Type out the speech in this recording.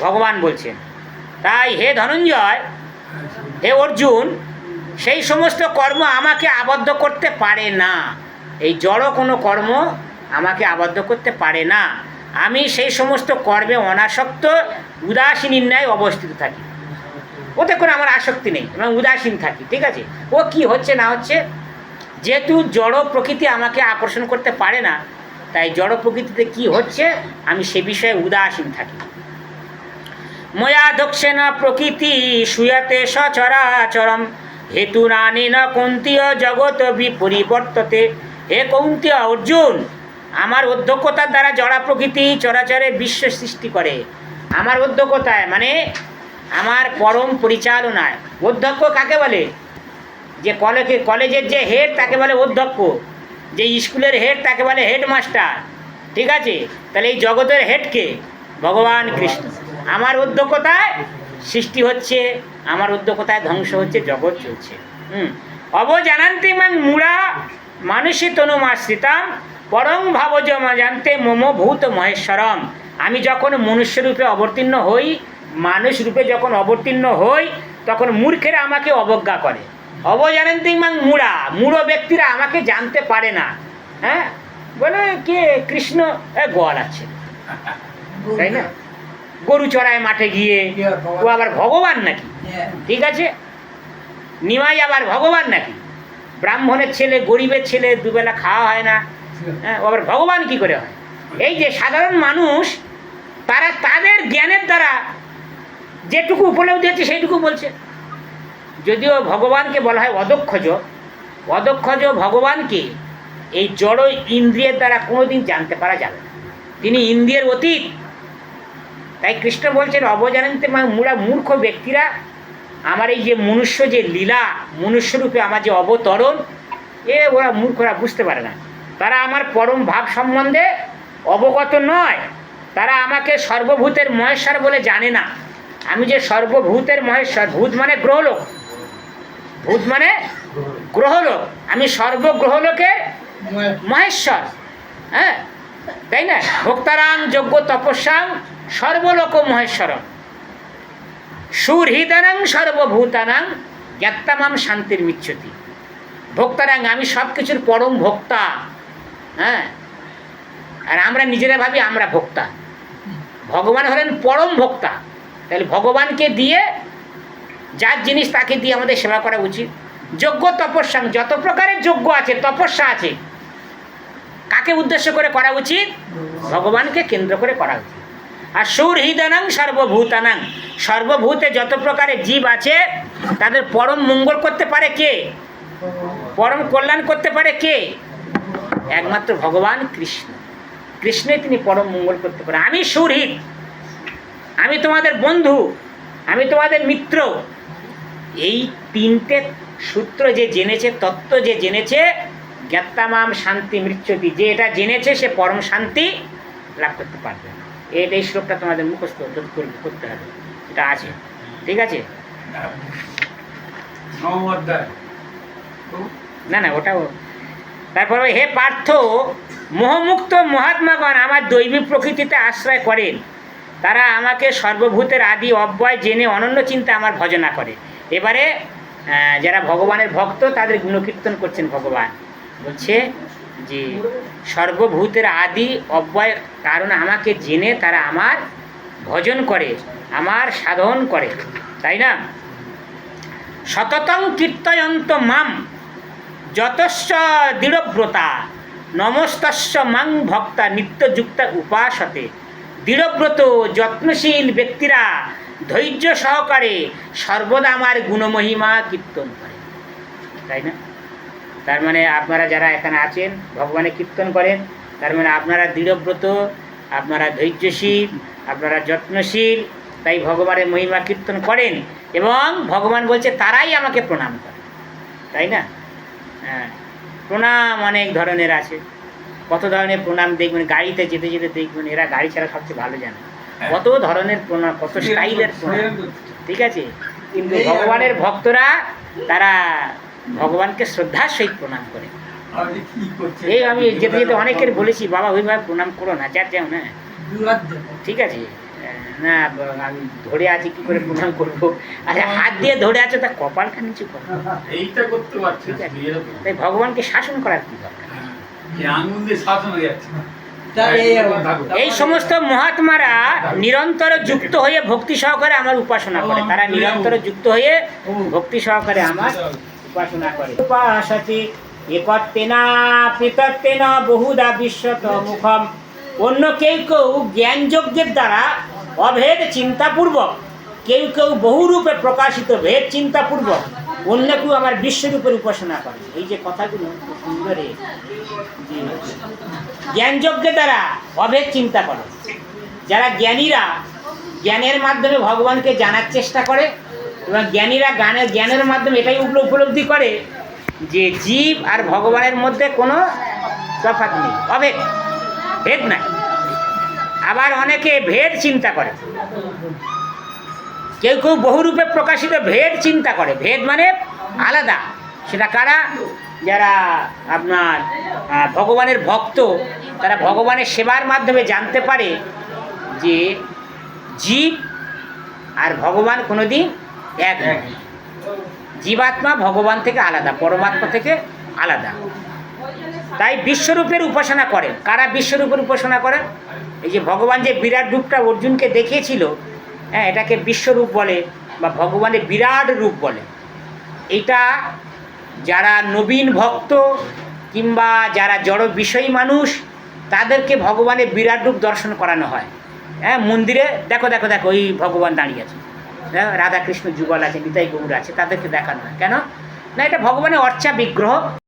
ভগবান বলছেন। তাই হে ধনঞ্জয়, হে অর্জুন, সেই সমস্ত কর্ম আমাকে আবদ্ধ করতে পারে না। এই জড় কোনো কর্ম আমাকে আবদ্ধ করতে পারে না। আমি সেই সমস্ত কর্মে অনাসক্ত উদাসীন ন্যায় অবস্থিত থাকি। ওতে করে আমার আসক্তি নেই, এবং উদাসীন থাকি। ঠিক আছে, ও কি হচ্ছে না হচ্ছে, যেহেতু জড় প্রকৃতি আমাকে আকর্ষণ করতে পারে না, তাই জড় প্রকৃতিতে কি হচ্ছে আমি সে বিষয়ে উদাসীন থাকি। ময়া দক্ষেণ প্রকৃতি সুয়তে সচরাচরম হেতুরানেন কৌন্তীয় জগৎ বিপরিবর্ততে। হে কৌন্তীয় অর্জুন, আমার অধ্যক্ষতার দ্বারা জড়া প্রকৃতি চরাচরে বিশ্ব সৃষ্টি করে। আমার অধ্যক্ষতায় মানে আমার পরম পরিচালনায়। অধ্যক্ষ কাকে বলে? যে কলেজের যে হেড তাকে বলে অধ্যক্ষ, যে স্কুলের হেড তাকে বলে হেডমাস্টার। ঠিক আছে, তাহলে এই জগতের হেডকে ভগবান কৃষ্ণ। আমার অধ্যক্ষতায় সৃষ্টি হচ্ছে, আমার অধ্যক্ষতায় ধ্বংস হচ্ছে, জগৎ চলছে। অবজানান্তি মান মূঢ়া মানুষী তনুমাশ্রিতাম পরং ভাবজ জানতে মম ভূত মহেশ্বরম। আমি যখন মনুষ্যরূপে অবতীর্ণ হই, মানুষ রূপে যখন অবতীর্ণ হই, তখন মূর্খেরা আমাকে অবজ্ঞা করে। অবজানান্তি মান মূঢ়া, মূঢ় ব্যক্তিরা আমাকে জানতে পারে না। হ্যাঁ, বলে কে কৃষ্ণ গোয়াল আছে, তাই না? গরু চড়ায় মাঠে গিয়ে, ও আবার ভগবান নাকি? ঠিক আছে, নিমাই আবার ভগবান নাকি? ব্রাহ্মণের ছেলে, গরিবের ছেলে, দুবেলা খাওয়া হয় না, হ্যাঁ, ও আবার ভগবান কি করে হয়? এই যে সাধারণ মানুষ, তারা তাদের জ্ঞানের দ্বারা যেটুকু উপলব্ধি হচ্ছে সেইটুকু বলছে। যদিও ভগবানকে বলা হয় অদক্ষজ। অদক্ষজ ভগবানকে এই জড় ইন্দ্রিয়ের দ্বারা কোনোদিন জানতে পারা যাবে না, তিনি ইন্দ্রিয়ের অতীত। তাই কৃষ্ণ বলছেন অবজানান্তে মূঢ়া, মূর্খ ব্যক্তিরা আমার এই যে মনুষ্য যে লীলা, মনুষ্যরূপে আমার যে অবতরণ, ওরা মূর্খরা বুঝতে পারে না। তারা আমার পরম ভাব সম্বন্ধে অবগত নয়। তারা আমাকে সর্বভূতের মহেশ্বর বলে জানে না। আমি যে সর্বভূতের মহেশ্বর, ভূত মানে গ্রহলোক, ভূত মানে গ্রহলোক, আমি সর্বগ্রহলোকের মহেশ্বর। হ্যাঁ, তাই না? ভোক্তারাং যোগ্য তপস্যাং সর্বলোক মহেশ্বরম সুহৃদানাং সর্বভূতানাং জ্ঞাত্তামাম শান্তির মিচ্ছতি। ভোক্তারাং, আমি সব কিছুর পরম ভোক্তা। হ্যাঁ, আর আমরা নিজেরা ভাবি আমরা ভোক্তা, ভগবান হলেন পরম ভোক্তা। তাহলে ভগবানকে দিয়ে, যার জিনিস তাকে দিয়ে আমাদের সেবা করা উচিত। যোগ্য তপস্যাং, যত প্রকারের যজ্ঞ আছে, তপস্যা আছে, কাকে উদ্দেশ্য করে করা উচিত? ভগবানকে কেন্দ্র করে করা উচিত। আর সুহৃদানাং সর্বভূতানাং, সর্বভূতে যত প্রকারের জীব আছে তাদের পরম মঙ্গল করতে পারে কে? পরম কল্যাণ করতে পারে কে? একমাত্র ভগবান কৃষ্ণ। কৃষ্ণে তিনি পরম মঙ্গল করতে পারে। আমি সুহৃদ, আমি তোমাদের বন্ধু, আমি তোমাদের মিত্র। এই তিনটে সূত্র যে জেনেছে, তত্ত্ব যে জেনেছে, জ্ঞাত্তামাম শান্তি মৃচ্ছতি, যে এটা জেনেছে সে পরম শান্তি লাভ করতে পারবে। এই শ্লোকটা তোমাদের মুখস্থ করতে হবে, এটা আছে। ঠিক আছে, না না ওটাও। তারপরে হে পার্থ, মোহমুক্ত মহাত্মাগণ আমার দৈবিক প্রকৃতিতে আশ্রয় করেন। তারা আমাকে সর্বভূতের আদি অব্যয় জেনে অনন্য চিন্তা আমার ভজনা করে। এবারে যারা ভগবানের ভক্ত তাদের গুণকীর্তন করছেন ভগবান। বলছে যে সর্বভূতের আদি অব্যয় কারণ আমাকে জেনে তারা আমার ভজন করে, আমার সাধন করে, তাই না? সততং কীর্তয়ন্ত মাম যতস্য দৃঢ়ব্রতা নমস্তস্য মাং ভক্তা নিত্যযুক্তা উপাসতে। দৃঢ়ব্রত যত্নশীল ব্যক্তিরা ধৈর্য সহকারে সর্বদা আমার গুণমহিমা কীর্তন করে, তাই না? তার মানে আপনারা যারা এখানে আছেন ভগবানের কীর্তন করেন, তার মানে আপনারা দৃঢ়ব্রত, আপনারা ধৈর্যশীল, আপনারা যত্নশীল, তাই ভগবানের মহিমা কীর্তন করেন। এবং ভগবান বলছে তারাই আমাকে প্রণাম করে, তাই না? হ্যাঁ, প্রণাম অনেক ধরনের আছে। কত ধরনের প্রণাম দেখবেন, গাড়িতে যেতে যেতে দেখবেন এরা গাড়ি ছাড়া সবচেয়ে ভালো জানে কত ধরনের প্রণাম, কত স্টাইলের প্রণাম। ঠিক আছে, কিন্তু ভগবানের ভক্তরা তারা ভগবানকে শ্রদ্ধার সহিত প্রণাম করে। এই আমি যেতে যেতে অনেকের বলেছি, বাবা ওইভাবে প্রণাম করো না, যার যেমন। হ্যাঁ, ঠিক আছে, না আমি ধরে আছি কি করে প্রণাম করবো? আরে হাত দিয়ে ধরে আছো, তা কপালটা নিচু করো। এইটা করতে পারছি ঠিক আছে? তাই ভগবানকে শাসন করার কি দরকার? আঙুল দিয়ে শাসন হয়ে যাচ্ছে। এই সমস্ত মহাত্মারা নিরন্তর যুক্ত হয়ে ভক্তি সহকারে আমার উপাসনা করে, তারা নিরন্তর যুক্ত হয়ে ভক্তি সহকারে আমার উপাসনা করে। উপাসতে একত্বেনা পৃথক্তেনা বহুধা বিশ্বত মুখম। অন্য কেউ কেউ জ্ঞান যজ্ঞের দ্বারা অভেদ চিন্তাপূর্বক, কেউ কেউ বহুরূপে প্রকাশিত ভেদ চিন্তাপূর্বক অন্য কেউ আমার বিশ্বরূপের উপাসনা করে। এই যে কথাগুলো খুব সুন্দরে, যে জ্ঞান যজ্ঞের দ্বারা অভেদ চিন্তা করে, যারা জ্ঞানীরা জ্ঞানের মাধ্যমে ভগবানকে জানার চেষ্টা করে এবং জ্ঞানীরা জ্ঞানের মাধ্যমে এটাই উপলব্ধি করে যে জীব আর ভগবানের মধ্যে কোনো তফাৎ নেই, অভেদ, ভেদ নাই। আবার অনেকে ভেদ চিন্তা করে, কেউ কেউ বহুরূপে প্রকাশিত ভেদ চিন্তা করে। ভেদ মানে আলাদা। সেটা কারা? যারা আপনার ভগবানের ভক্ত, তারা ভগবানের সেবার মাধ্যমে জানতে পারে যে জীব আর ভগবান কোনোদিন এক নয়। জীবাত্মা ভগবান থেকে আলাদা, পরমাত্মা থেকে আলাদা। তাই বিশ্বরূপের উপাসনা করেন। কারা বিশ্বরূপের উপাসনা করেন? এই যে ভগবান যে বিরাট রূপটা অর্জুনকে দেখিয়েছিল, হ্যাঁ, এটাকে বিশ্বরূপ বলে বা ভগবানের বিরাট রূপ বলে। এটা যারা নবীন ভক্ত কিংবা যারা জড় বিষয়ী মানুষ, তাদেরকে ভগবানের বিরাট রূপ দর্শন করানো হয়। হ্যাঁ, মন্দিরে দেখো দেখো দেখো ওই ভগবান দাঁড়িয়ে আছে, রাধাকৃষ্ণ যুগল আছে, নিতাই গৌর আছে, তাদেরকে দেখানো হয়। কেন না? এটা ভগবানের অর্চা বিগ্রহ।